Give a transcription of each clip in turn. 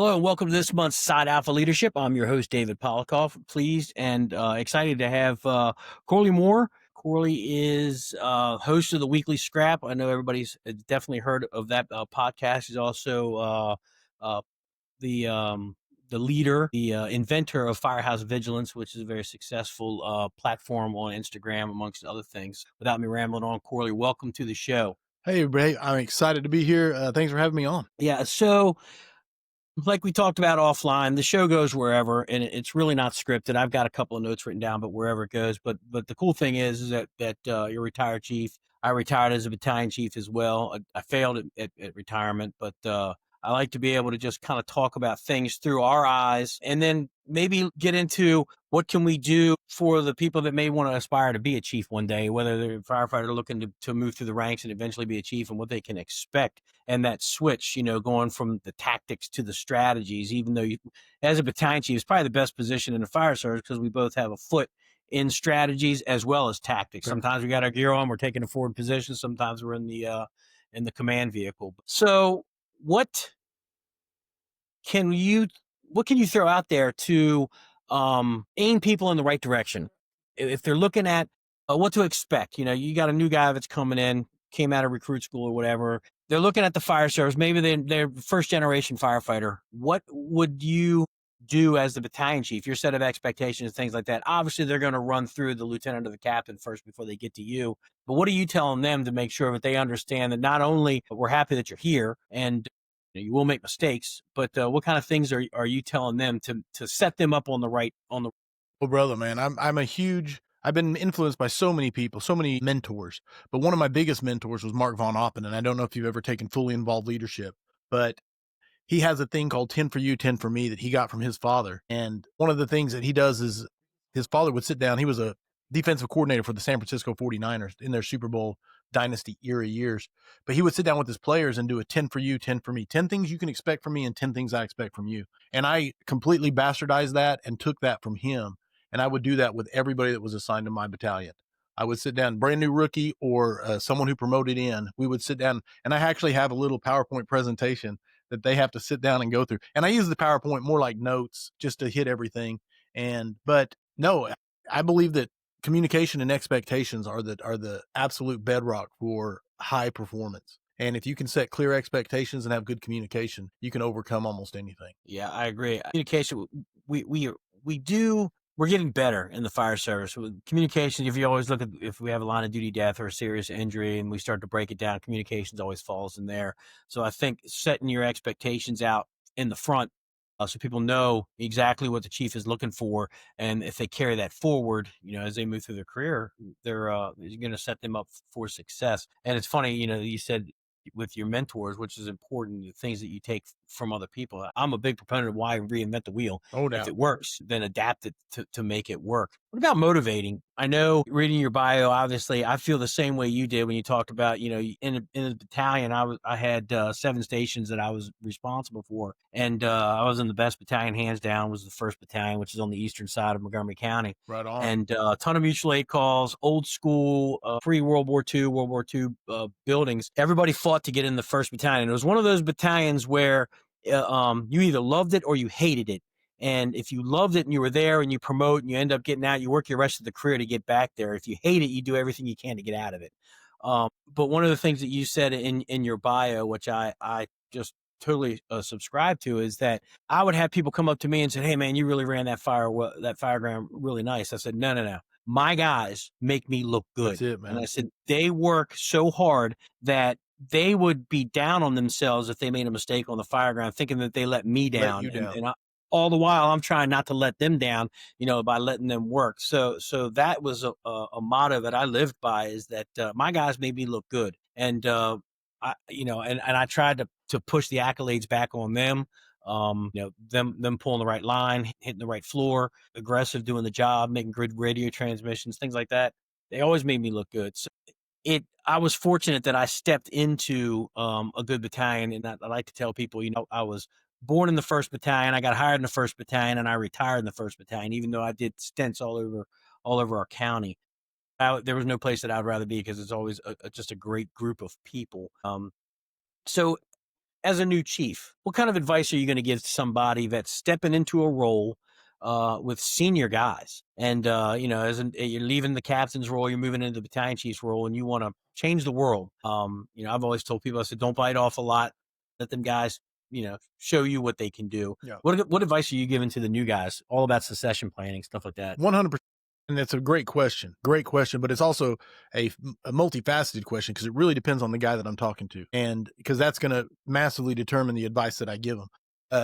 Hello and welcome to this month's Side Alpha Leadership. I'm your host, David Polikoff. Pleased and excited to have Corley Moore. Corley is host of the Weekly Scrap. I know everybody's definitely heard of that podcast. He's also uh, the um, the leader, the inventor of Firehouse Vigilance, which is a very successful platform on Instagram, amongst other things. Without me rambling on, Corley, welcome to the show. Hey, Ray, I'm excited to be here. Thanks for having me on. Yeah, so like we talked about offline, the show goes wherever, and it's really not scripted. I've got a couple of notes written down, but wherever it goes. But the cool thing is that you're a retired chief. I retired as a battalion chief as well. I failed at retirement, but I like to be able to just kind of talk about things through our eyes, and then maybe get into what can we do for the people that may want to aspire to be a chief one day, whether they're a firefighter looking to move through the ranks and eventually be a chief, and what they can expect. And that switch, going from the tactics to the strategies, even though as a battalion chief, is probably the best position in the fire service because we both have a foot in strategies as well as tactics. Sure. Sometimes we got our gear on, we're taking a forward position. Sometimes we're in the command vehicle. So what can you what can you throw out there to aim people in the right direction if they're looking at what to expect? You got a new guy that's coming in, came out of recruit school or whatever. They're looking at the fire service. Maybe they're first generation firefighter. What would you do as the battalion chief? Your set of expectations, things like that. Obviously, they're going to run through the lieutenant or the captain first before they get to you. But what are you telling them to make sure that they understand that not only we're happy that you're here and you will make mistakes, but what kind of things are you telling them to set them up on the right on the? Well, brother, man, I've been influenced by so many people, so many mentors. But one of my biggest mentors was Mark Von Oppen, and I don't know if you've ever taken fully involved leadership, but he has a thing called 10 for you, 10 for me that he got from his father. And one of the things that he does is his father would sit down. He was a defensive coordinator for the San Francisco 49ers in their Super Bowl dynasty era years. But he would sit down with his players and do a 10 for you, 10 for me, 10 things you can expect from me and 10 things I expect from you. And I completely bastardized that and took that from him. And I would do that with everybody that was assigned to my battalion. I would sit down, brand new rookie or someone who promoted in. We would sit down, and I actually have a little PowerPoint presentation that they have to sit down and go through. And I use the PowerPoint more like notes just to hit everything. But no, I believe that communication and expectations are the absolute bedrock for high performance. And if you can set clear expectations and have good communication, you can overcome almost anything. Yeah, I agree. Communication, we do. We're getting better in the fire service with communication. If you always look at if we have a line of duty death or a serious injury, and we start to break it down, communications always falls in there. So I think setting your expectations out in the front, so people know exactly what the chief is looking for, and if they carry that forward, as they move through their career, they're going to set them up for success. And it's funny, you said with your mentors, which is important, the things that you take from other people. I'm a big proponent of why reinvent the wheel. Oh, If no. it works, then adapt it to make it work. What about motivating? I know reading your bio, obviously, I feel the same way you did when you talked about, in the battalion, I had 7 stations that I was responsible for. And I was in the best battalion, hands down, was the 1st Battalion, which is on the eastern side of Montgomery County. Right on. And a ton of mutual aid calls, old school, pre-World War II, World War II buildings. Everybody fought to get in the 1st Battalion. It was one of those battalions where you either loved it or you hated it. And if you loved it and you were there and you promote and you end up getting out, you work your rest of the career to get back there. If you hate it, you do everything you can to get out of it. But one of the things that you said in your bio, which I just totally subscribe to, is that I would have people come up to me and say, "Hey man, you really ran that fireground really nice." I said, No. My guys make me look good. That's it, man. And I said, they work so hard that they would be down on themselves if they made a mistake on the fireground, thinking that they let me down. Let you down. And all the while, I'm trying not to let them down, by letting them work. So that was a motto that I lived by, is that my guys made me look good. And, and I tried to push the accolades back on them. Them pulling the right line, hitting the right floor, aggressive, doing the job, making good radio transmissions, things like that. They always made me look good. So I was fortunate that I stepped into a good battalion, and I like to tell people, I was born in the 1st Battalion, I got hired in the 1st Battalion, and I retired in the 1st Battalion, even though I did stints all over our county. There was no place that I'd rather be, because it's always just a great group of people. So as a new chief, what kind of advice are you going to give to somebody that's stepping into a role with senior guys? And you're leaving the captain's role, you're moving into the battalion chief's role, and you want to change the world. I've always told people, I said, don't bite off a lot. Let them guys, show you what they can do. Yeah. What advice are you giving to the new guys? All about succession planning, stuff like that. 100%. And that's a great question. Great question. But it's also a multifaceted question because it really depends on the guy that I'm talking to. And because that's going to massively determine the advice that I give them.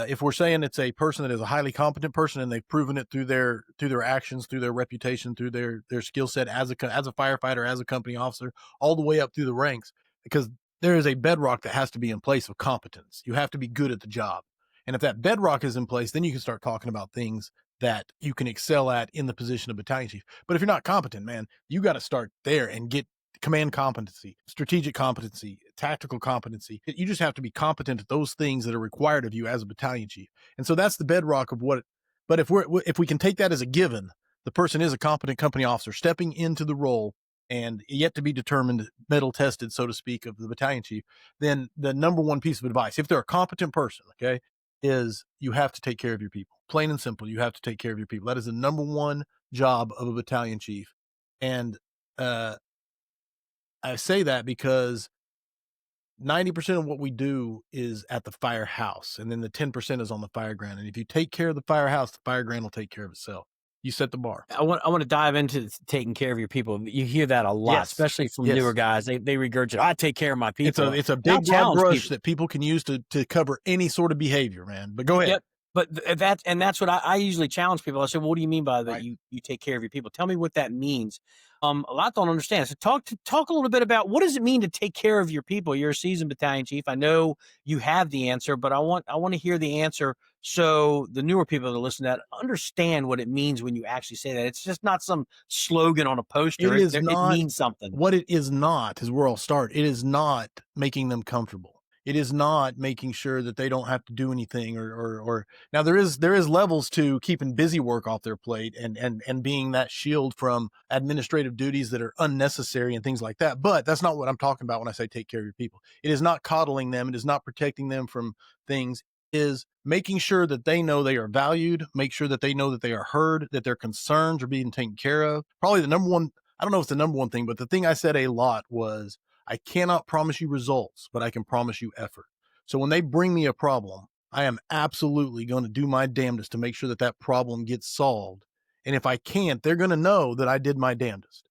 If we're saying it's a person that is a highly competent person and they've proven it through their actions, through their reputation, through their skill set as a firefighter, as a company officer, all the way up through the ranks, because there is a bedrock that has to be in place of competence. You have to be good at the job. And if that bedrock is in place, then you can start talking about things that you can excel at in the position of battalion chief. But if you're not competent, man, you got to start there and get command competency, strategic competency, tactical competency. You just have to be competent at those things that are required of you as a battalion chief. And so that's the bedrock of what. But if we can take that as a given, the person is a competent company officer stepping into the role and yet to be determined, metal tested, so to speak, of the battalion chief, then the number one piece of advice, if they're a competent person, okay, is you have to take care of your people. Plain and simple, you have to take care of your people. That is the number one job of a battalion chief. And I say that because 90% of what we do is at the firehouse, and then the 10% is on the fire ground. And if you take care of the firehouse, the fire ground will take care of itself. You set the bar. I want to dive into taking care of your people. You hear that a lot, Yes. especially from Yes. newer guys. They regurgitate, I take care of my people. It's a And I big broad challenge brush people. that people can use to cover any sort of behavior, man. But go ahead. Yep. But that's what I usually challenge people. I say, well, what do you mean by that? Right. You take care of your people. Tell me what that means. A lot don't understand. So talk a little bit about what does it mean to take care of your people. You're a seasoned battalion chief. I know you have the answer, but I want to hear the answer so the newer people that listen to that understand what it means when you actually say that. It's just not some slogan on a poster. It means something. What it is not is where I'll start. It is not making them comfortable. It is not making sure that they don't have to do anything or now there is levels to keeping busy work off their plate and being that shield from administrative duties that are unnecessary and things like that. But that's not what I'm talking about when I say take care of your people. It is not coddling them. It is not protecting them from things. It is making sure that they know they are valued, make sure that they know that they are heard, that their concerns are being taken care of. Probably the number one, I don't know if it's the number one thing, but the thing I said a lot was, I cannot promise you results, but I can promise you effort. So when they bring me a problem, I am absolutely going to do my damnedest to make sure that that problem gets solved. And if I can't, they're going to know that I did my damnedest.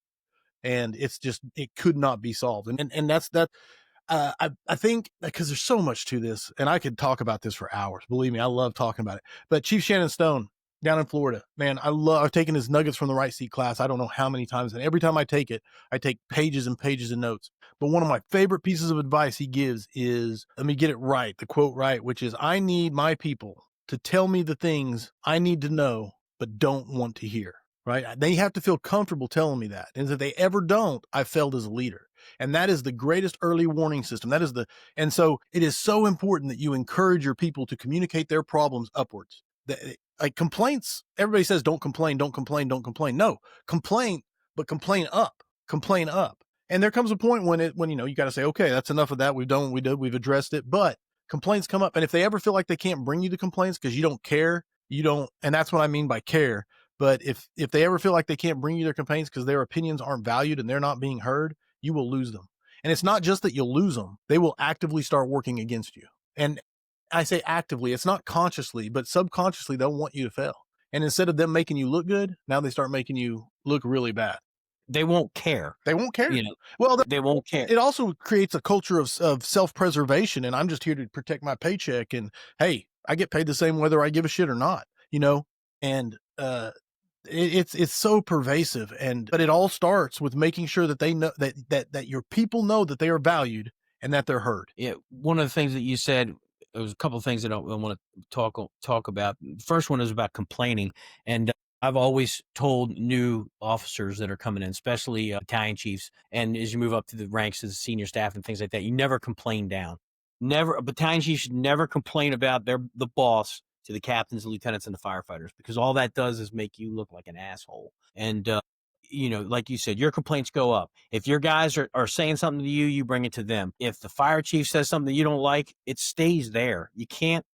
And it's just, it could not be solved. And that's that. I think because there's so much to this, and I could talk about this for hours. Believe me, I love talking about it. But Chief Shannon Stone down in Florida, man, I've taken his Nuggets from the Right Seat class. I don't know how many times, and every time I take it, I take pages and pages of notes. But one of my favorite pieces of advice he gives is, let me get it right, the quote right, which is, I need my people to tell me the things I need to know, but don't want to hear. Right? They have to feel comfortable telling me that. And if they ever don't, I failed as a leader. And that is the greatest early warning system. And so it is so important that you encourage your people to communicate their problems upwards. Like complaints, everybody says, don't complain, don't complain, don't complain. No, complain, but complain up. And there comes a point when you got to say, okay, that's enough of that. We've addressed it, but complaints come up. And if they ever feel like they can't bring you the complaints because you don't care, and that's what I mean by care. But if they ever feel like they can't bring you their complaints because their opinions aren't valued and they're not being heard, you will lose them. And it's not just that you'll lose them. They will actively start working against you. And I say actively, it's not consciously, but subconsciously, they'll want you to fail. And instead of them making you look good, now they start making you look really bad. They won't care. They won't care. Well, they won't care. It also creates a culture of self-preservation. And I'm just here to protect my paycheck. And hey, I get paid the same whether I give a shit or not, and it's so pervasive. But it all starts with making sure that they know that your people know that they are valued and that they're heard. Yeah. One of the things that you said, there was a couple of things that I want to talk about. The first one is about complaining. And I've always told new officers that are coming in, especially battalion chiefs, and as you move up to the ranks as senior staff and things like that, you never complain down. A battalion chief should never complain about the boss to the captains, the lieutenants, and the firefighters, because all that does is make you look like an asshole. And like you said, your complaints go up. If your guys are saying something to you, you bring it to them. If the fire chief says something that you don't like, it stays there. You can't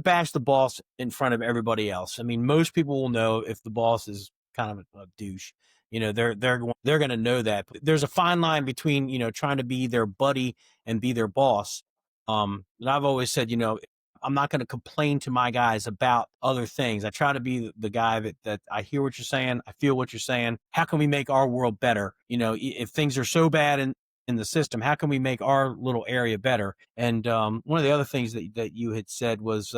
bash the boss in front of everybody else. I mean, most people will know if the boss is kind of a douche. They're going to know that. But there's a fine line between trying to be their buddy and be their boss. And I've always said, I'm not going to complain to my guys about other things. I try to be the guy that I hear what you're saying. I feel what you're saying. How can we make our world better? If things are so bad in the system, how can we make our little area better? And one of the other things that you had said was,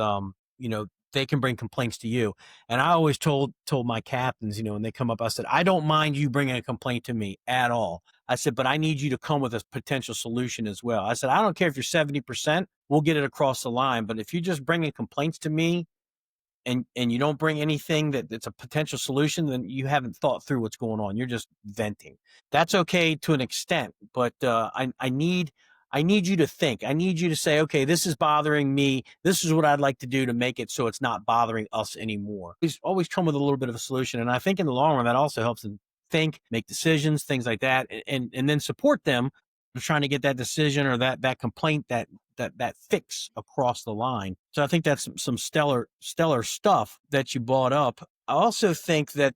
they can bring complaints to you. And I always told my captains, when they come up, I said, I don't mind you bringing a complaint to me at all. I said, but I need you to come with a potential solution as well. I said, I don't care if you're 70%, we'll get it across the line. But if you're just bringing complaints to me and you don't bring anything that's a potential solution, then you haven't thought through what's going on. You're just venting. That's okay to an extent, but I need you to think. I need you to say, okay, this is bothering me. This is what I'd like to do to make it so it's not bothering us anymore. Always come with a little bit of a solution. And I think in the long run, that also helps them think, make decisions, things like that, and then support them trying to get that decision or that complaint, that fix across the line. So I think that's some stellar stuff that you brought up. I also think that,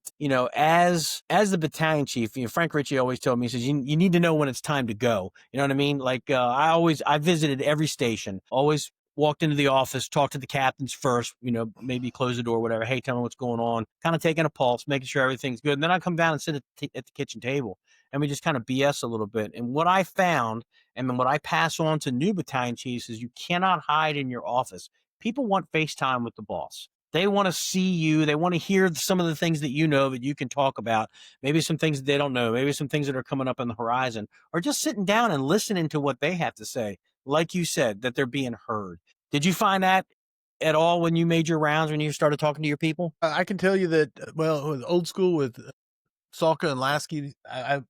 as the battalion chief, Frank Ritchie always told me, he says, you need to know when it's time to go. You know what I mean? Like, I visited every station, always walked into the office, talked to the captains first, maybe close the door, whatever. Hey, tell me what's going on, kind of taking a pulse, making sure everything's good. And then I come down and sit at the kitchen table and we just kind of BS a little bit. And what I found, and then what I pass on to new battalion chiefs, is you cannot hide in your office. People want FaceTime with the boss. They want to see you. They want to hear some of the things that that you can talk about. Maybe some things that they don't know. Maybe some things that are coming up on the horizon, or just sitting down and listening to what they have to say. Like you said, that they're being heard. Did you find that at all when you made your rounds, when you started talking to your people? I can tell you that, well, old school with Salka and Lasky,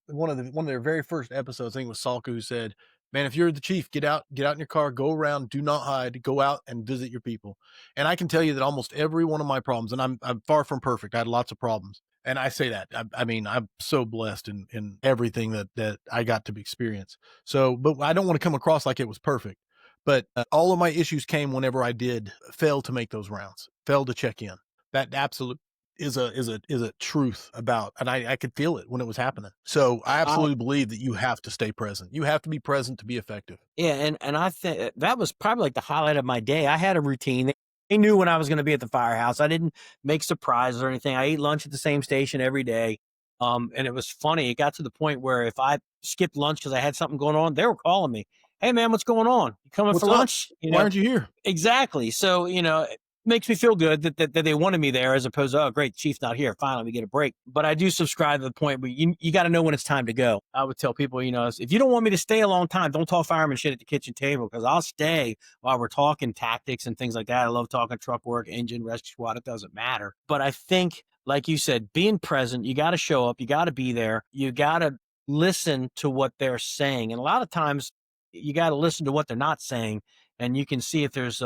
one of their very first episodes, I think it was Salka who said, "Man, if you're the chief, get out in your car, go around, do not hide, go out and visit your people." And I can tell you that almost every one of my problems, and I'm far from perfect. I had lots of problems, and I say that I mean I'm so blessed in everything that I got to experience. So, but I don't want to come across like it was perfect. But all of my issues came whenever I did fail to make those rounds, fail to check in. That absolute is a truth about, and I could feel it when it was happening. So I absolutely believe that you have to stay present. You have to be present to be effective. Yeah, and I think that was probably like the highlight of my day. I had a routine. They knew when I was going to be at the firehouse. I didn't make surprises or anything. I ate lunch at the same station every day. And it was funny. It got to the point where if I skipped lunch because I had something going on, they were calling me. Hey man, what's going on? You coming What's for up? lunch? Why aren't you here? Exactly. So, it makes me feel good that they wanted me there as opposed to, oh, great, chief's not here. Finally, we get a break. But I do subscribe to the point where you got to know when it's time to go. I would tell people, if you don't want me to stay a long time, don't talk fireman shit at the kitchen table because I'll stay while we're talking tactics and things like that. I love talking truck work, engine, rescue squad. It doesn't matter. But I think, like you said, being present, you got to show up. You got to be there. You got to listen to what they're saying. And a lot of times you got to listen to what they're not saying. And you can see if there's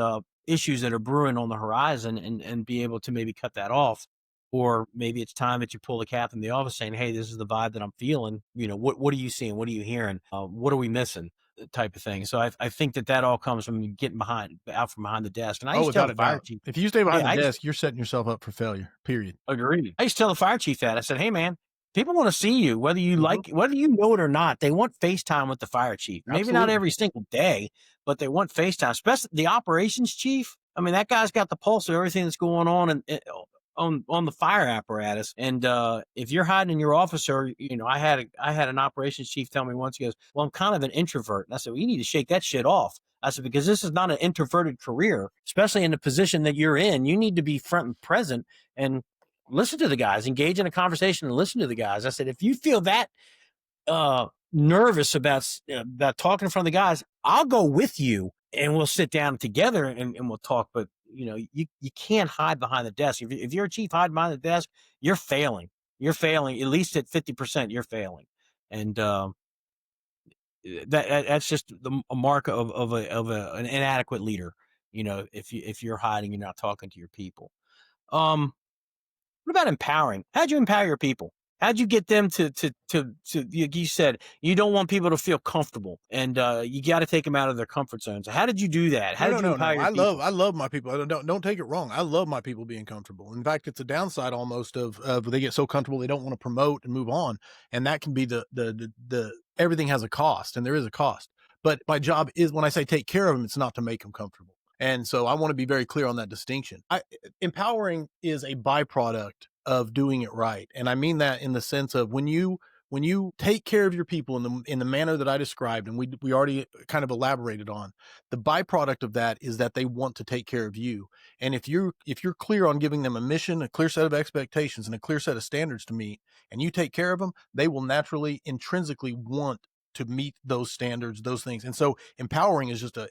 issues that are brewing on the horizon and be able to maybe cut that off. Or maybe it's time that you pull the captain in the office saying, hey, this is the vibe that I'm feeling. What are you seeing? What are you hearing? What are we missing? Type of thing. So I think that all comes from getting out from behind the desk. And I Oh, used to tell without the a fire doubt. chief, If you stay yeah, behind the desk, you're setting yourself up for failure. Period. agreed. I used to tell the fire chief that. I said, hey man, people want to see you, whether you Mhm. whether you know it or not. They want FaceTime with the fire chief. Maybe not Absolutely. every single day, but they want FaceTime, especially the operations chief. I mean, that guy's got the pulse of everything that's going on on the fire apparatus. And if you're hiding in your office, or I had an operations chief tell me once, he goes, well, I'm kind of an introvert. And I said, well, you need to shake that shit off. I said, because this is not an introverted career, especially in the position that you're in. You need to be front and present and listen to the guys, engage in a conversation and listen to the guys. I said, if you feel that nervous about talking in front of the guys, I'll go with you and we'll sit down together and we'll talk. But you can't hide behind the desk. If you're a chief hiding behind the desk, you're failing. You're failing at least at 50%. You're failing, and that's just a mark of an inadequate leader. If you're hiding, you're not talking to your people. What about empowering? How'd you empower your people? how'd you get them you said you don't want people to feel comfortable, and you got to take them out of their comfort zones. How did you do that? How No, did no, you no, empower no. your people? I love my people. Don't take it wrong. I love my people being comfortable. In fact, it's a downside almost of they get so comfortable they don't want to promote and move on, and that can be the everything has a cost, and there is a cost. But my job is when I say take care of them, it's not to make them comfortable. And so I want to be very clear on that distinction. Empowering is a byproduct of doing it right, and I mean that in the sense of when you take care of your people in the manner that I described, and we already kind of elaborated on, the byproduct of that is that they want to take care of you. And if you're clear on giving them a mission, a clear set of expectations, and a clear set of standards to meet, and you take care of them, they will naturally intrinsically want to meet those standards, those things. And so empowering is just a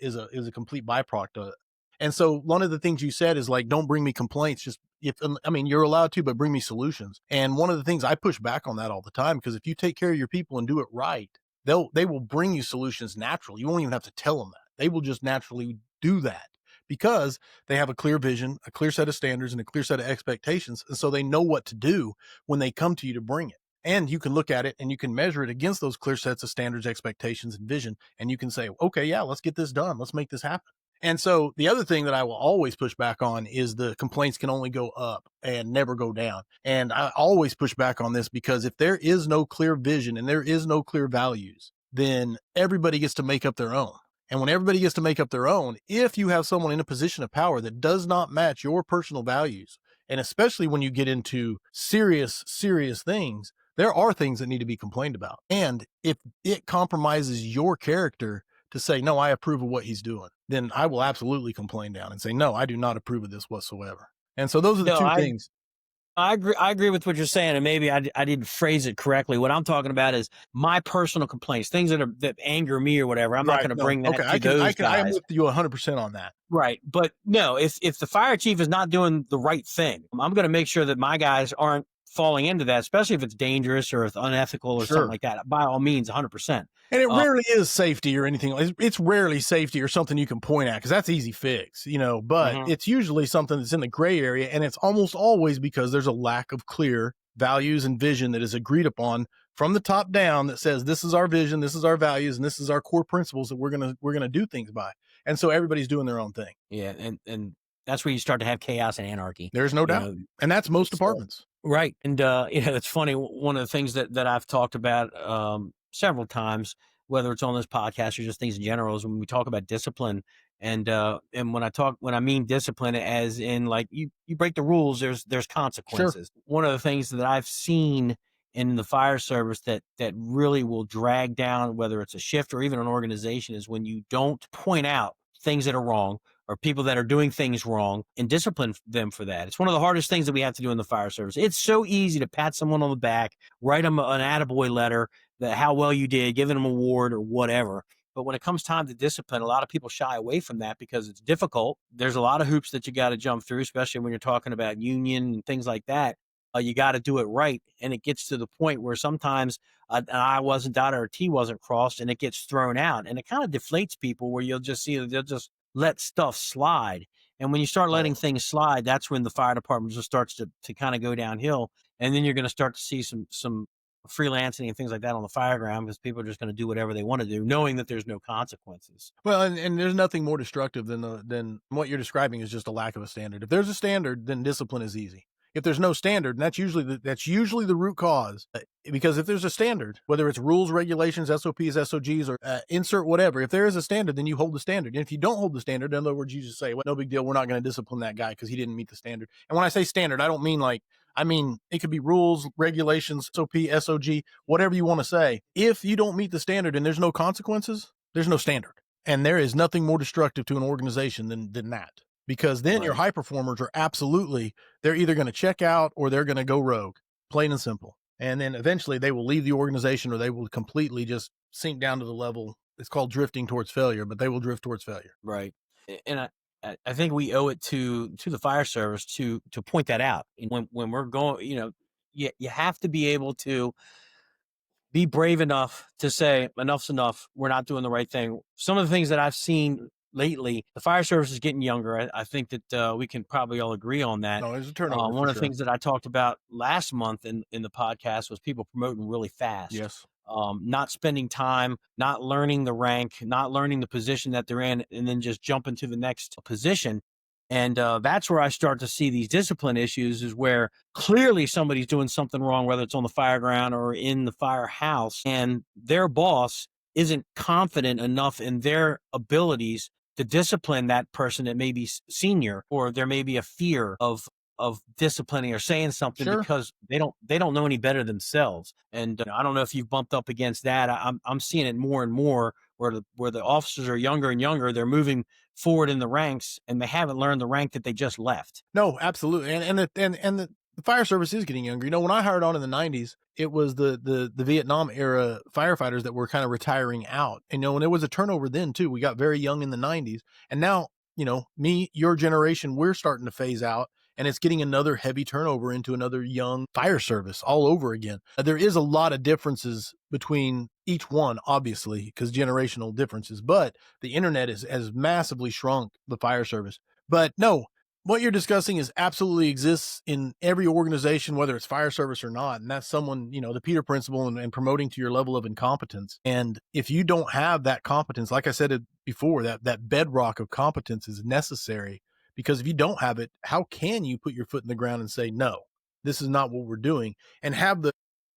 complete byproduct of it. And so one of the things you said is like, don't bring me complaints. Just if I mean, you're allowed to, but bring me solutions. And one of the things I push back on that all the time, because if you take care of your people and do it right, they will bring you solutions naturally. You won't even have to tell them that. They will just naturally do that because they have a clear vision, a clear set of standards, and a clear set of expectations. And so they know what to do when they come to you to bring it. And you can look at it and you can measure it against those clear sets of standards, expectations, and vision. And you can say, okay, yeah, let's get this done. Let's make this happen. And so the other thing that I will always push back on is the complaints can only go up and never go down. And I always push back on this because if there is no clear vision and there is no clear values, then everybody gets to make up their own. And when everybody gets to make up their own, if you have someone in a position of power that does not match your personal values, and especially when you get into serious things, there are things that need to be complained about. And if it compromises your character to say, no, I approve of what he's doing, then I will absolutely complain down and say, no, I do not approve of this whatsoever. And so those are the No, two things. I agree. I agree with what you're saying, and maybe I didn't phrase it correctly. What I'm talking about is my personal complaints, things that anger me or whatever. I'm not Right. going to No. bring Okay. that to those I am guys. with you 100% on that. Right. But no, if the fire chief is not doing the right thing, I'm going to make sure that my guys aren't falling into that, especially if it's dangerous or if unethical or something Sure. like that. By all means, 100%. And it Uh, rarely is safety or anything. It's rarely safety or something you can point at because that's easy fix, but mhm. it's usually something that's in the gray area. And it's almost always because there's a lack of clear values and vision that is agreed upon from the top down that says, this is our vision, this is our values, and this is our core principles that we're going to do things by. And so everybody's doing their own thing. Yeah, and that's where you start to have chaos and anarchy. There's no You doubt. know, And that's most so departments. right, and it's funny. One of the things that I've talked about several times, whether it's on this podcast or just things in general, is when we talk about discipline. And when I mean discipline, as in like you break the rules, there's Sure. consequences. One of the things that I've seen in the fire service that really will drag down whether it's a shift or even an organization is when you don't point out things that are wrong or people that are doing things wrong and discipline them for that. It's one of the hardest things that we have to do in the fire service. It's so easy to pat someone on the back, write them an attaboy letter that how well you did, give them an award or whatever. But when it comes time to discipline, a lot of people shy away from that because it's difficult. There's a lot of hoops that you got to jump through, especially when you're talking about union and things like that. You got to do it right. And it gets to the point where sometimes an I wasn't dotted or a T wasn't crossed and it gets thrown out. And it kind of deflates people where you'll just see that they'll just let stuff slide. And when you start letting Oh, things slide, that's when the fire department just starts to kind of go downhill. And then you're going to start to see some freelancing and things like that on the fire ground because people are just going to do whatever they want to do, knowing that there's no consequences. well, and there's nothing more destructive than what you're describing is just a lack of a standard. If there's a standard, then discipline is easy. If there's no standard, and that's usually the root cause. Because if there's a standard, whether it's rules, regulations, SOPs, SOGs, or insert whatever, if there is a standard, then you hold the standard. And if you don't hold the standard, in other words, you just say, well, no big deal. We're not going to discipline that guy because he didn't meet the standard. And when I say standard, I don't mean I mean, it could be rules, regulations, SOP, SOG, whatever you want to say. If you don't meet the standard and there's no consequences, there's no standard. And there is nothing more destructive to an organization than that. Because then your Right. high performers are they're either going to check out or they're going to go rogue, plain and simple. And then eventually they will leave the organization or they will completely just sink down to the level. It's called drifting towards failure, but they will drift towards failure. Right. And I think we owe it to the fire service to point that out. And when we're going, you have to be able to be brave enough to say enough's enough. We're not doing the right thing. Some of the things that I've seen lately, the fire service is getting younger. I think that we can probably all agree on that. No, there's a turnover One for of the sure. things that I talked about last month in the podcast was people promoting really fast, Yes. not spending time, not learning the rank, not learning the position that they're in, and then just jumping to the next position. And that's where I start to see these discipline issues, is where clearly somebody's doing something wrong, whether it's on the fire ground or in the firehouse, and their boss isn't confident enough in their abilities to discipline that person that may be senior, or there may be a fear of disciplining or saying something Sure. because they don't know any better themselves. And I don't know if you've bumped up against that. I'm seeing it more and more where the officers are younger and younger. They're moving forward in the ranks and they haven't learned the rank that they just left. No, absolutely. And the fire service is getting younger. You know, when I hired on in the 90s, it was the Vietnam era firefighters that were kind of retiring out. And, you know, and there was a turnover then too. We got very young in the 90s. And now, you know, your generation, we're starting to phase out, and it's getting another heavy turnover into another young fire service all over again. There is a lot of differences between each one, obviously, because generational differences, but the internet has massively shrunk the fire service. But no, what you're discussing is absolutely exists in every organization, whether it's fire service or not. And that's someone, you know, the Peter principle, and promoting to your level of incompetence. And if you don't have that competence, like I said it before, that bedrock of competence is necessary, because if you don't have it, how can you put your foot in the ground and say, no, this is not what we're doing, and have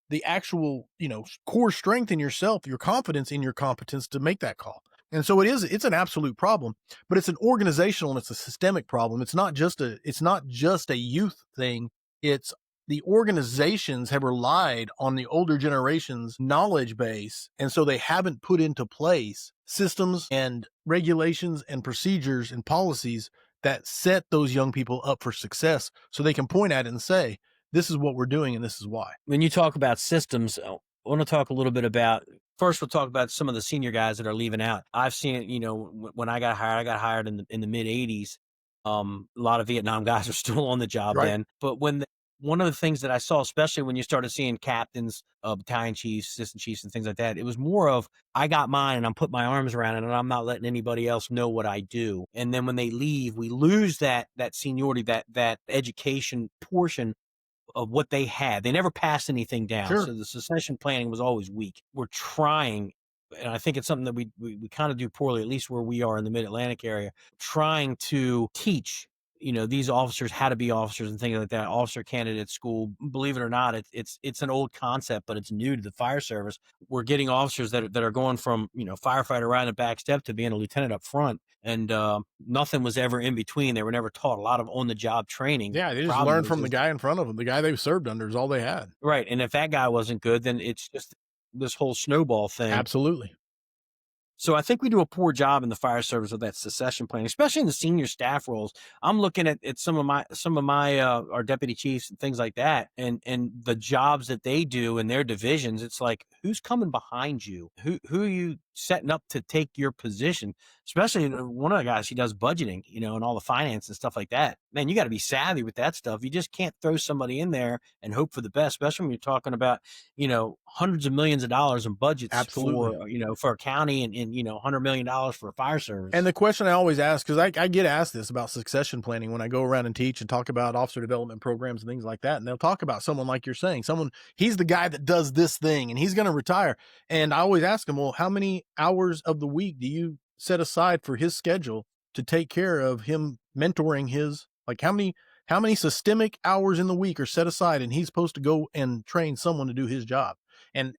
the actual, you know, core strength in yourself, your confidence in your competence to make that call. And so it's an absolute problem, but it's an organizational and it's a systemic problem. It's not just a youth thing. It's the organizations have relied on the older generation's knowledge base. And so they haven't put into place systems and regulations and procedures and policies that set those young people up for success, so they can point at it and say, this is what we're doing and this is why. When you talk about systems, I want to talk a little bit about. First, we'll talk about some of the senior guys that are leaving out. I've seen it, you know, when I got hired in the mid '80s. A lot of Vietnam guys are still on the job Right. then. But one of the things that I saw, especially when you started seeing captains, battalion chiefs, assistant chiefs, and things like that, it was more of, I got mine and I'm putting my arms around it and I'm not letting anybody else know what I do. And then when they leave, we lose that seniority, that education portion of what they had. They never passed anything down. Sure. So the succession planning was always weak. We're trying, and I think it's something that we kind of do poorly, at least where we are in the Mid-Atlantic area, trying to teach, you know, these officers how to be officers and things like that. Officer candidate school, believe it or not, it's an old concept, but it's new to the fire service. We're getting officers that are going from, you know, firefighter right in the back step to being a lieutenant up front, and nothing was ever in between. They were never taught a lot of on the job training. Yeah, they just Problem learned from the is, guy in front of them. The guy they've served under is all they had. right, and if that guy wasn't good, then it's just this whole snowball thing. Absolutely. So I think we do a poor job in the fire service of that succession planning, especially in the senior staff roles. I'm looking at some of my our deputy chiefs and things like that, and the jobs that they do in their divisions. It's like, who's coming behind you? Who are you setting up to take your position? Especially one of the guys, he does budgeting, you know, and all the finance and stuff like that. Man, you got to be savvy with that stuff. You just can't throw somebody in there and hope for the best, especially when you're talking about, you know, hundreds of millions of dollars in budgets Absolutely. for, you know, for a county, and you know, $100 million for a fire service. And the question I always ask, because I get asked this about succession planning when I go around and teach and talk about officer development programs and things like that. And they'll talk about someone like you're saying, he's the guy that does this thing and he's going to retire. And I always ask them, well, how many hours of the week do you set aside for his schedule to take care of him mentoring like how many systemic hours in the week are set aside and he's supposed to go and train someone to do his job? And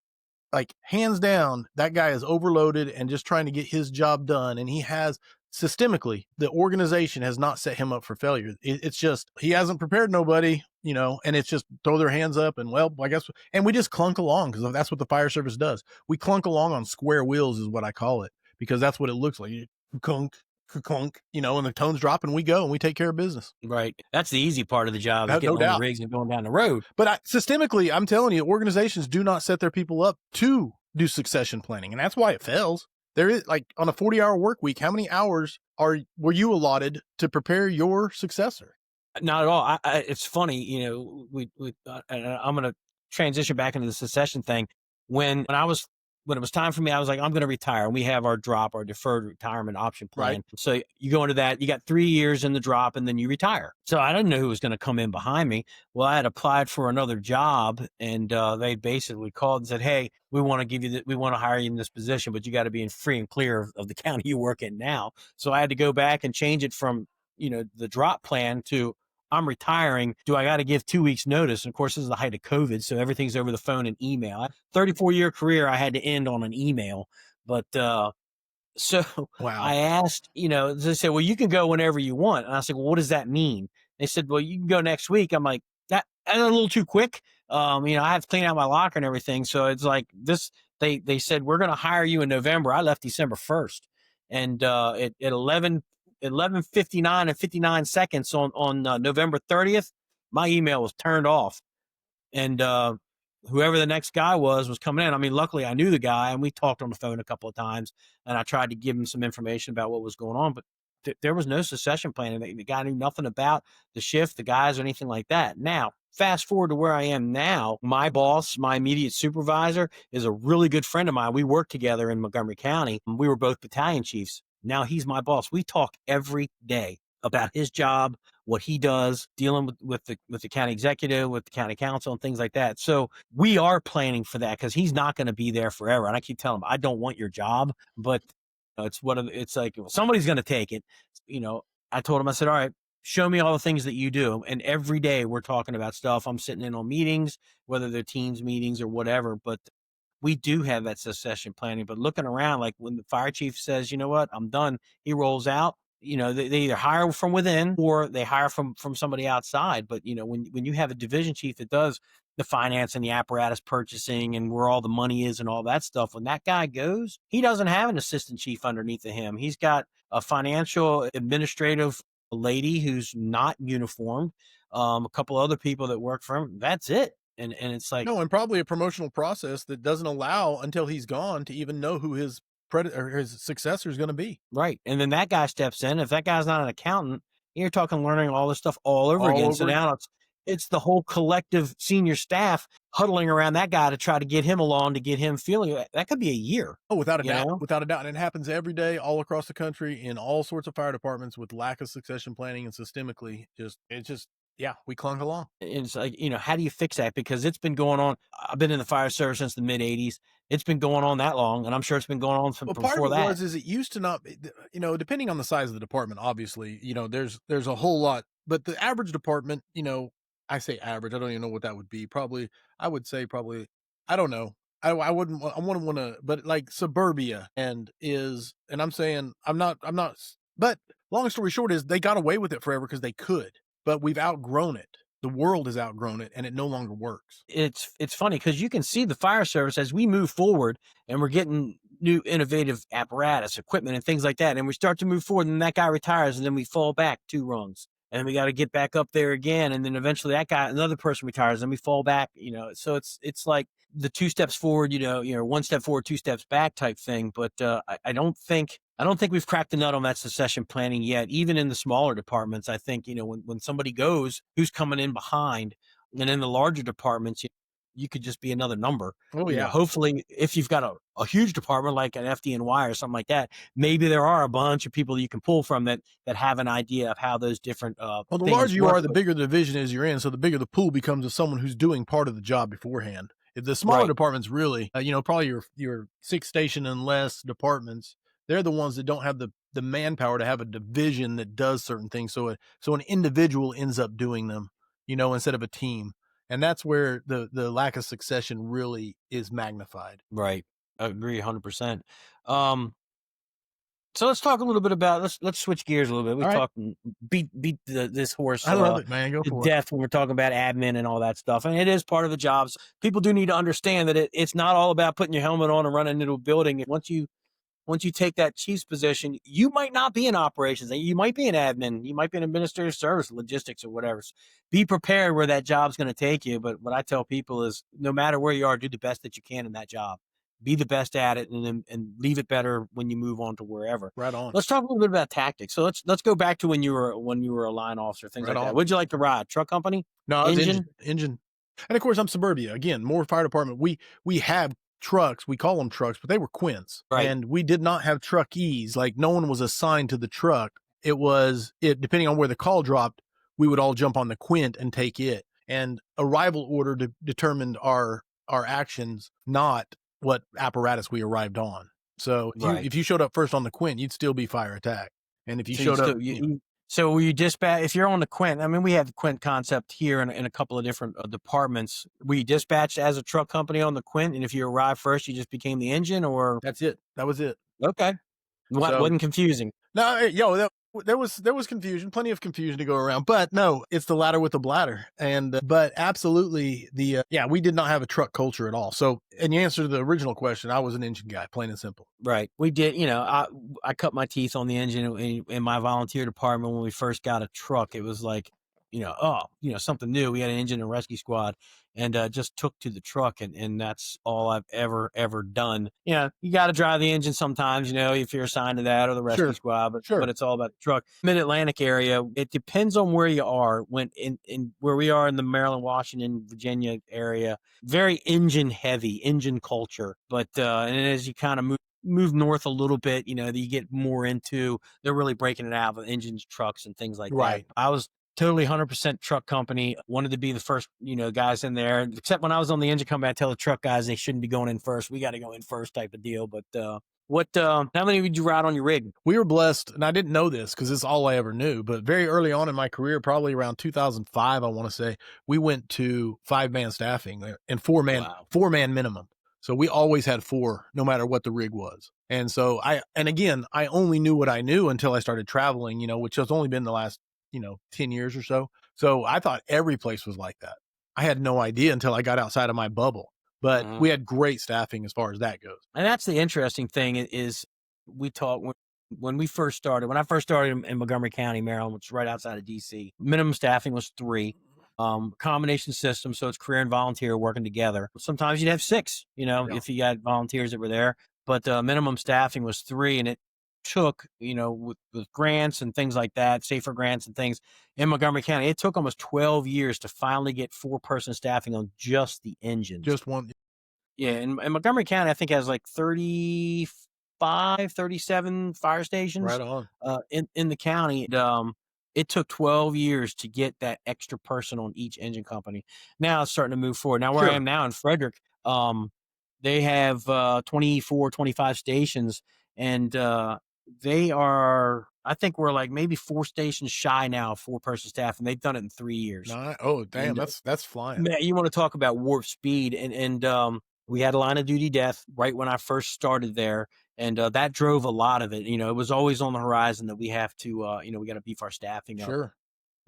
like, hands down, that guy is overloaded and just trying to get his job done. And he has systemically, the organization has not set him up for failure. It's just, he hasn't prepared nobody, you know, and it's just throw their hands up and, well, I guess, and we just clunk along, because that's what the fire service does. We clunk along on square wheels is what I call it, because that's what it looks like. You clunk, clunk, you know, and the tones drop and we go and we take care of business. Right. That's the easy part of the job, is No getting on doubt. the rigs and going down the road. But systemically, I'm telling you, organizations do not set their people up to do succession planning, and that's why it fails. There is, like, on a 40-hour work week, how many hours were you allotted to prepare your successor? Not at all. It's funny, you know, and I'm going to transition back into the succession thing. When I was when it was time for me, I was like, I'm going to retire. And we have our drop, our deferred retirement option Right. plan. So you go into that, you got 3 years in the drop, and then you retire. So I didn't know who was going to come in behind me. Well, I had applied for another job, and they basically called and said, hey, we want to give you we want to hire you in this position, but you got to be in free and clear of the county you work in now. So I had to go back and change it from, the drop plan to, I'm retiring. Do I got to give 2 weeks notice? And of course, this is the height of COVID. So everything's over the phone and email. 34-year career, I had to end on an email. But so Wow. I asked, they said, well, you can go whenever you want. And I said, well, what does that mean? They said, well, you can go next week. I'm like, that's a little too quick. I have to clean out my locker and everything. So it's like this, they said, we're going to hire you in November. I left December 1st. And at 11:59 and 59 seconds on November 30th, my email was turned off. And whoever the next guy was coming in. I mean, luckily I knew the guy, and we talked on the phone a couple of times, and I tried to give him some information about what was going on, but there was no succession planning. The guy knew nothing about the shift, the guys, or anything like that. Now, fast forward to where I am now. My boss, my immediate supervisor, is a really good friend of mine. We worked together in Montgomery County. We were both battalion chiefs. Now he's my boss. We talk every day about his job, what he does, dealing with the county executive, with the county council, and things like that. So we are planning for that, because he's not going to be there forever. And I keep telling him, I don't want your job, but it's like, well, somebody's going to take it. I told him, I said, all right, show me all the things that you do. And every day we're talking about stuff. I'm sitting in on meetings, whether they're teams meetings or whatever, but we do have that succession planning. But looking around, like when the fire chief says, you know what, I'm done, he rolls out. They either hire from within or they hire from somebody outside. But when you have a division chief that does the finance and the apparatus purchasing and where all the money is and all that stuff, when that guy goes, he doesn't have an assistant chief underneath of him. He's got a financial administrative lady who's not uniformed, a couple other people that work for him. That's it. And it's like, No, and probably a promotional process that doesn't allow until he's gone to even know who his or his successor is going to be. right. And then that guy steps in. If that guy's not an accountant, you're talking learning all this stuff all over All again. So over. now it's the whole collective senior staff huddling around that guy to try to get him along, to get him feeling. That could be a year. Oh, without a You doubt, know? without a doubt, and it happens every day all across the country in all sorts of fire departments with lack of succession planning and systemically. Yeah, we clunk along. It's like, how do you fix that? Because it's been going on. I've been in the fire service since the mid 80s. It's been going on that long, and I'm sure it's been going on from Well, part of before it that. is it used to not, depending on the size of the department, obviously, there's a whole lot, but the average department, I say average, I don't even know what that would be. Probably, I would say probably, I don't know. I wouldn't, I wouldn't want to, but like suburbia and but long story short is they got away with it forever because they could, but we've outgrown it. The world has outgrown it and it no longer works. It's funny because you can see the fire service as we move forward, and we're getting new innovative apparatus, equipment, and things like that. And we start to move forward, and that guy retires, and then we fall back 2 rungs, and we got to get back up there again. And then eventually another person retires, and we fall back. So it's like the 2 steps forward, 1 step forward, 2 steps back type thing. But I don't think we've cracked the nut on that succession planning yet. Even in the smaller departments, I think when somebody goes, who's coming in behind, and in the larger departments, you could just be another number. Oh yeah. Hopefully, if you've got a huge department like an FD&Y or something like that, maybe there are a bunch of people you can pull from that have an idea of how those different Well, the things larger you work. are, the bigger the division is you're in. So the bigger the pool becomes of someone who's doing part of the job beforehand. If the smaller Right. departments really, probably your 6 station and less departments, they're the ones that don't have the manpower to have a division that does certain things. So an individual ends up doing them, instead of a team. And that's where the lack of succession really is magnified. Right. I agree 100%. So let's talk a little bit about, let's switch gears a little bit. We All right. talked beat this horse I love it, man. Go to for it. death when we're talking about admin and all that stuff. And it is part of the jobs. People do need to understand that it's not all about putting your helmet on and running into a building. Once you take that chief's position, you might not be in operations. You might be in admin. You might be in administrative service, logistics, or whatever. So be prepared where that job's going to take you. But what I tell people is, no matter where you are, do the best that you can in that job. Be the best at it, and leave it better when you move on to wherever. Right on. Let's talk a little bit about tactics. So let's go back to when you were a line officer, things Right like that. on. What'd you like to ride? Truck company? No, it's Engine? engine. And of course, I'm suburbia. Again, more fire department. We have trucks. We call them trucks, but they were quints. Right. And we did not have truckees. Like no one was assigned to the truck. It depending on where the call dropped, we would all jump on the quint and take it. And arrival order determined our actions, not what apparatus we arrived on. So Right. if you showed up first on the quint, you'd still be fire attack. And if you So you showed up, still so you dispatch if you're on the Quint. I mean, we have the Quint concept here in a couple of different departments. Were you dispatched as a truck company on the Quint, and if you arrived first, you just became the engine, or that's it. That was it. okay, what So wasn't confusing? no, there was confusion, plenty of confusion to go around, but no, it's the ladder with the bladder, and but absolutely yeah, we did not have a truck culture at all. So, in answer to the original question, I was an engine guy, plain and simple. Right. We did, I cut my teeth on the engine in my volunteer department when we first got a truck. It was like, something new. We had an engine and rescue squad and just took to the truck. And that's all I've ever done. You got to drive the engine sometimes, if you're assigned to that or the rescue Sure, squad, but, sure, but it's all about the truck. Mid-Atlantic area, it depends on where you are. When in where we are in the Maryland, Washington, Virginia area, very engine heavy, engine culture. But and as you kind of move north a little bit, you get more into they're really breaking it out with engines, trucks, and things like that. right, I was totally 100% truck company. Wanted to be the first, guys in there. Except when I was on the engine company, I tell the truck guys they shouldn't be going in first. We got to go in first, type of deal. But how many would you ride on your rig? we were blessed, and I didn't know this because this is all I ever knew. But very early on in my career, probably around 2005, I want to say, we went to 5-man staffing and Wow. 4-man minimum. So we always had 4, no matter what the rig was. And so again, I only knew what I knew until I started traveling, which has only been the last, 10 years or so. So I thought every place was like that. I had no idea until I got outside of my bubble. But Mhm. we had great staffing as far as that goes. And that's the interesting thing is we talk when we first started. When I first started in Montgomery County, Maryland, which is right outside of DC, minimum staffing was 3. Combination system, so it's career and volunteer working together. Sometimes you'd have 6, Yeah. if you had volunteers that were there. But minimum staffing was 3, and it took, with grants and things like that, safer grants and things in Montgomery County, it took almost 12 years to finally get 4-person staffing on just the engines. Just one. Yeah, and Montgomery County, I think, has like 35, 37 fire stations Right on. in the county. And, it took 12 years to get that extra person on each engine company. Now it's starting to move forward. Now where I Sure. am now in Frederick, they have 24, 25 stations, and they are, I think we're like maybe 4 stations shy now of 4-person staff, and they've done it in 3 years. Oh, damn, And that's flying. man, you want to talk about warp speed, and we had a line of duty death right when I first started there, and that drove a lot of it. It was always on the horizon that we have to, we got to beef our staffing up. Sure.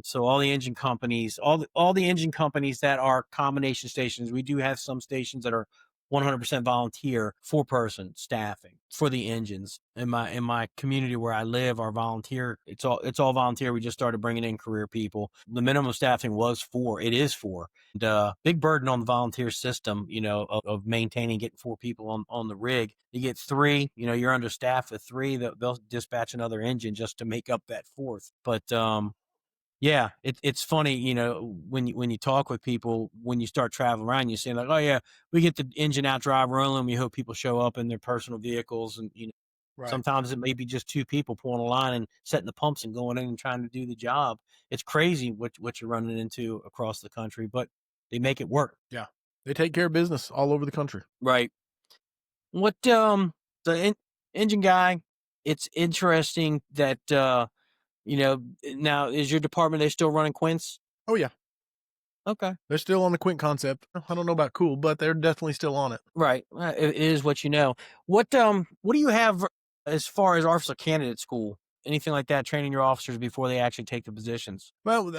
So all the engine companies, all the engine companies that are combination stations, we do have some stations that are 100% volunteer, 4-person staffing for the engines. In my community where I live, our volunteer, it's all volunteer. We just started bringing in career people. The minimum staffing was 4. It is 4. And big burden on the volunteer system, of maintaining getting 4 people on the rig. You get 3, you're understaffed with 3. They'll dispatch another engine just to make up that 4th. But yeah, it's funny, when you talk with people, when you start traveling around, you say like, oh yeah, we get the engine out drive rolling. We hope people show up in their personal vehicles, and Right. sometimes it may be just 2 people pulling a line and setting the pumps and going in and trying to do the job. It's crazy what you're running into across the country, but they make it work. Yeah. They take care of business all over the country. Right. What the engine guy? It's interesting that now is your department they still running quints? Oh yeah. Okay. They're still on the Quint concept. I don't know about cool, but they're definitely still on it. Right. It is what you know. What do you have as far as officer candidate school? Anything like that, training your officers before they actually take the positions? Well,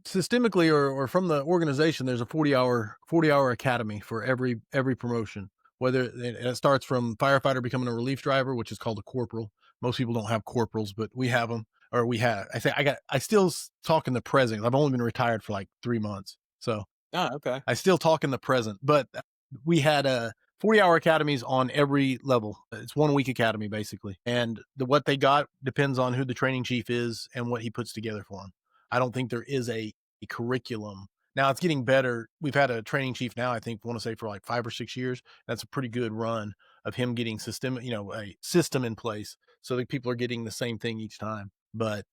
systemically or from the organization, there's a 40-hour academy for every promotion. Whether it starts from firefighter becoming a relief driver, which is called a corporal. Most people don't have corporals, but we have them. Or we have. I still talk in the present. I've only been retired for like 3 months, so Oh, okay. I still talk in the present. But we had 40-hour academies on every level. It's 1 week academy basically, and what they got depends on who the training chief is and what he puts together for them. I don't think there is a curriculum Now it's getting better. We've had a training chief now, I think, want to say for like 5 or 6 years. That's a pretty good run of him getting a system in place so that people are getting the same thing each time. But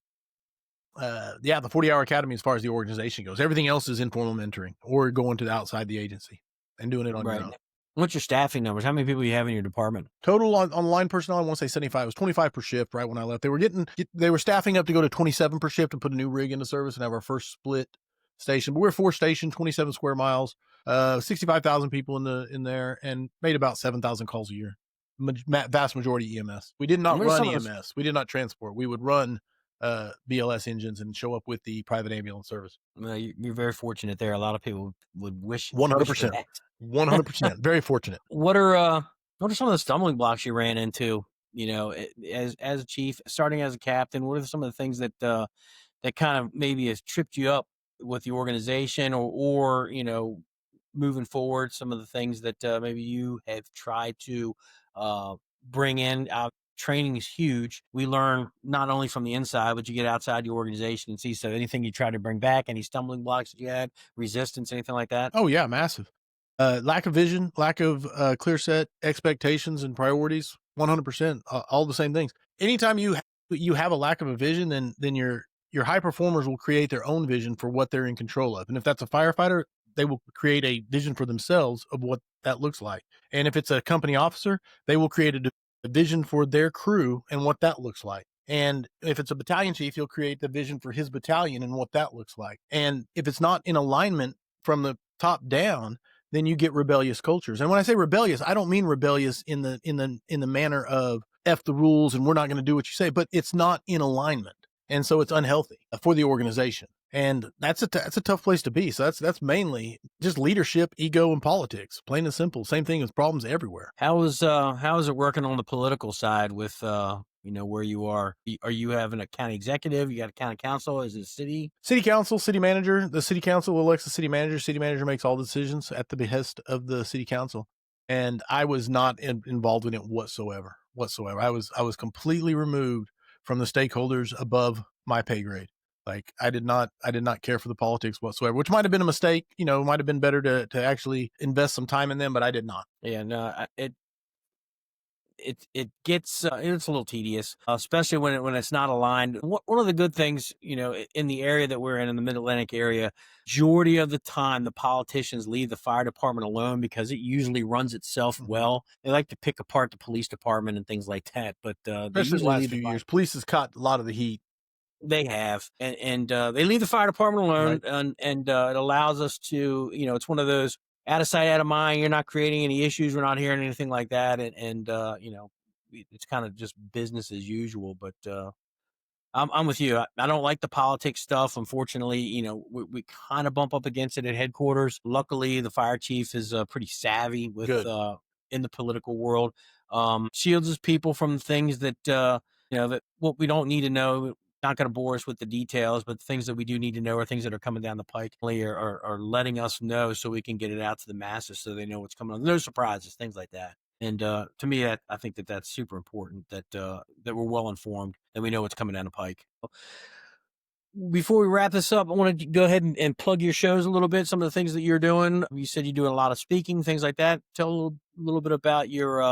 yeah, the 40-hour academy, as far as the organization goes, everything else is informal mentoring or going to the outside the agency and doing it on your Right. own. What's your staffing numbers? How many people you have in your department? Total on line personnel, I want to say 75. It was 25 per shift right when I left. They were staffing up to go to 27 per shift and put a new rig into service and have our first split station. But we're 4 stations, 27 square miles, 65,000 people in there, and made about 7,000 calls a year. Vast majority EMS. We did And not what are run some of those? EMS. We did not transport. We would run BLS engines and show up with the private ambulance service. You're very fortunate there. A lot of people would wish for 100%. that. 100%. Very fortunate. What are some of the stumbling blocks you ran into? As a chief, starting as a captain, what are some of the things that kind of maybe has tripped you up with the organization, or moving forward, some of the things that maybe you have tried to bring in? Training is huge. We learn not only from the inside, but you get outside the organization and see. So anything you try to bring back, any stumbling blocks that you had, resistance, anything like that? Oh yeah, massive. Lack of vision, lack of clear set expectations and priorities. 100%. All the same things. Anytime you have a lack of a vision, then your high performers will create their own vision for what they're in control of. And if that's a firefighter, they will create a vision for themselves of what that looks like. And if it's a company officer, they will create a vision for their crew and what that looks like. And if it's a battalion chief, he'll create the vision for his battalion and what that looks like. And if it's not in alignment from the top down, then you get rebellious cultures. And when I say rebellious, I don't mean rebellious in the manner of F the rules and we're not going to do what you say, but it's not in alignment. And so it's unhealthy for the organization. And that's a tough place to be. So that's mainly just leadership, ego, and politics. Plain and simple. Same thing as problems everywhere. How is it working on the political side with where you are? Are you having a county executive? You got a county council? Is it a city? City council, city manager. The city council elects the city manager. City manager makes all the decisions at the behest of the city council. And I was not involved in it whatsoever. I was completely removed from the stakeholders above my pay grade. Like I did not care for the politics whatsoever, which might have been a mistake. Might have been better to actually invest some time in them, but I did not. Yeah, no, it gets it's a little tedious, especially when it's not aligned. One of the good things, in the area that we're in the Mid Atlantic area, majority of the time the politicians leave the fire department alone because it usually runs itself well. They like to pick apart the police department and things like that, but they Especially the usually last leave few years, police has caught a lot of the heat. they have, and they leave the fire department alone, Right. and it allows us to, it's one of those out of sight, out of mind. You're not creating any issues. We're not hearing anything like that, and it's kind of just business as usual. But I'm with you. I don't like the politics stuff. Unfortunately, we kind of bump up against it at headquarters. Luckily, the fire chief is pretty savvy with Good. in the political world. Shields his people from things that that what we don't need to know. Not going to bore us with the details, but the things that we do need to know are things that are coming down the pike, are letting us know so we can get it out to the masses so they know what's coming on. No surprises, things like that. And to me, I think that's super important that that we're well informed and we know what's coming down the pike. Before we wrap this up, I want to go ahead and plug your shows a little bit. Some of the things that you're doing. You said you're doing a lot of speaking, things like that. Tell a little bit about your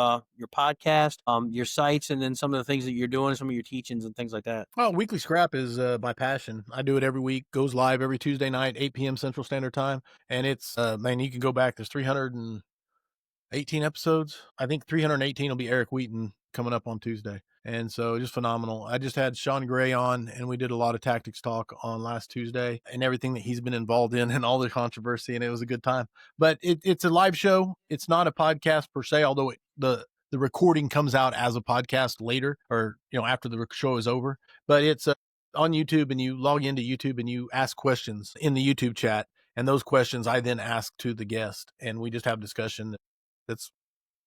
podcast, your sites, and then some of the things that you're doing, some of your teachings and things like that. Well, Weekly Scrap is my passion. I do it every week. Goes live every Tuesday night, 8 p.m. Central Standard Time, and it's man, you can go back. There's 318 episodes. I think 318 will be Eric Wheaton coming up on Tuesday. And so just phenomenal. I just had Sean Gray on and we did a lot of tactics talk on last Tuesday and everything that he's been involved in and all the controversy. And it was a good time, but it's a live show. It's not a podcast per se, although the recording comes out as a podcast later or, after the show is over, but it's on YouTube and you log into YouTube and you ask questions in the YouTube chat. And those questions I then ask to the guest and we just have discussion.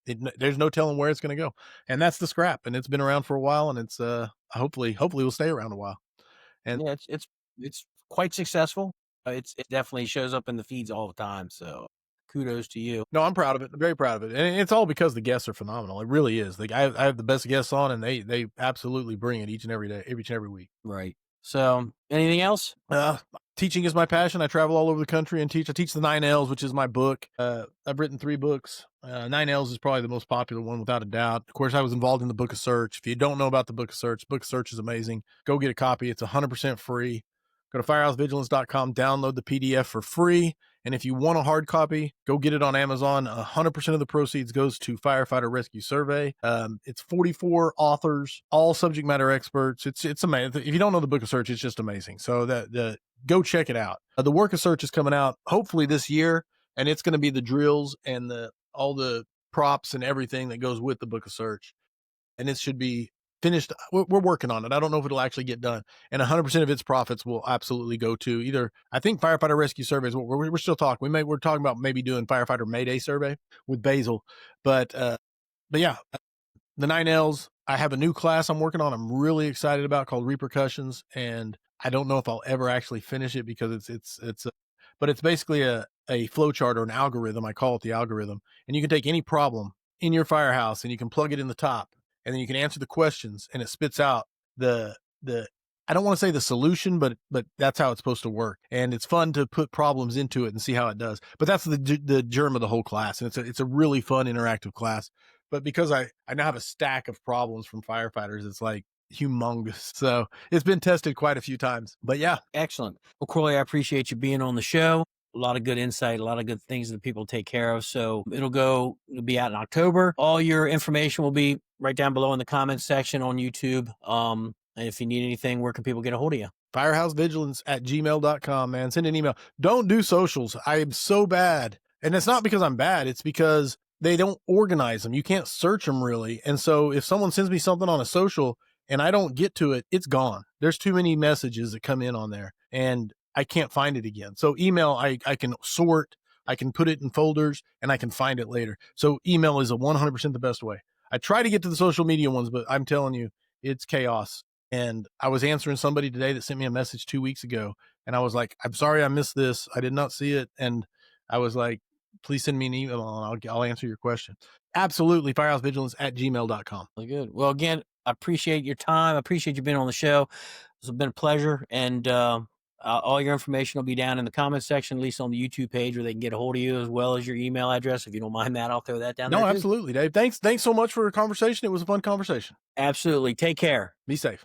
There's no telling where it's going to go, and that's the scrap. And it's been around for a while, and it's hopefully will stay around a while. And Yeah, it's quite successul. It definitely shows up in the feeds all the time. So kudos to you. no, I'm proud of it. I'm very proud of it, and it's all because the guests are phenomenal. It really is. Like I have the best guests on, and they absolutely bring it each and every day, each and every week. Right. So anything else? Teaching is my passion. I travel all over the country and teach. I teach the 9Ls, which is my book. I've written 3 books. 9Ls is probably the most popular one without a doubt. Of course, I was involved in the Book of Search. If you don't know about the Book of Search is amazing. Go get a copy. It's 100% free. Go to firehousevigilance.com, download the PDF for free. And if you want a hard copy, go get it on Amazon. 100% of the proceeds goes to Firefighter Rescue Survey. It's 44 authors, all subject matter experts. It's amazing. If you don't know the Book of Search, it's just amazing. So go check it out. The Work of Search is coming out hopefully this year, and it's going to be the drills and all the props and everything that goes with the Book of Search. And it should be finished. We're working on it. I don't know if it'll actually get done. And 100% of its profits will absolutely go to either, I think Firefighter Rescue Survey is what we're still talking. We're talking about maybe doing Firefighter Mayday Survey with Basil. But yeah, the 9Ls, I have a new class I'm working on. I'm really excited about, called Repercussions. And I don't know if I'll ever actually finish it because but it's basically a flow chart or an algorithm. I call it the algorithm. And you can take any problem in your firehouse and you can plug it in the top, and then you can answer the questions, and it spits out the I don't want to say the solution, but that's how it's supposed to work. And it's fun to put problems into it and see how it does. But that's the germ of the whole class. And it's a really fun interactive class. But because I now have a stack of problems from firefighters, it's like humongous. So it's been tested quite a few times. But yeah. Excellent. Well, Corley, I appreciate you being on the show. A lot of good insight, a lot of good things that people take care of. So it'll be out in October. All your information will be right down below in the comments section on YouTube. And if you need anything, where can people get a hold of you? Firehousevigilance@gmail.com, man. Send an email. Don't do socials. I am so bad. And it's not because I'm bad. It's because they don't organize them. You can't search them really. And so if someone sends me something on a social and I don't get to it, it's gone. There's too many messages that come in on there and I can't find it again. So email, I can sort, I can put it in folders, and I can find it later. So email is 100% the best way. I try to get to the social media ones, but I'm telling you, it's chaos. And I was answering somebody today that sent me a message 2 weeks ago, and I was like, I'm sorry I missed this. I did not see it. And I was like, please send me an email and I'll answer your question. Absolutely. Firehousevigilance@gmail.com. Really good. Well, again, I appreciate your time. I appreciate you being on the show. It's been a pleasure. And all your information will be down in the comments section, at least on the YouTube page, where they can get a hold of you, as well as your email address. If you don't mind that, I'll throw that down there. No, absolutely, Dave. Thanks so much for the conversation. It was a fun conversation. Absolutely. Take care. Be safe.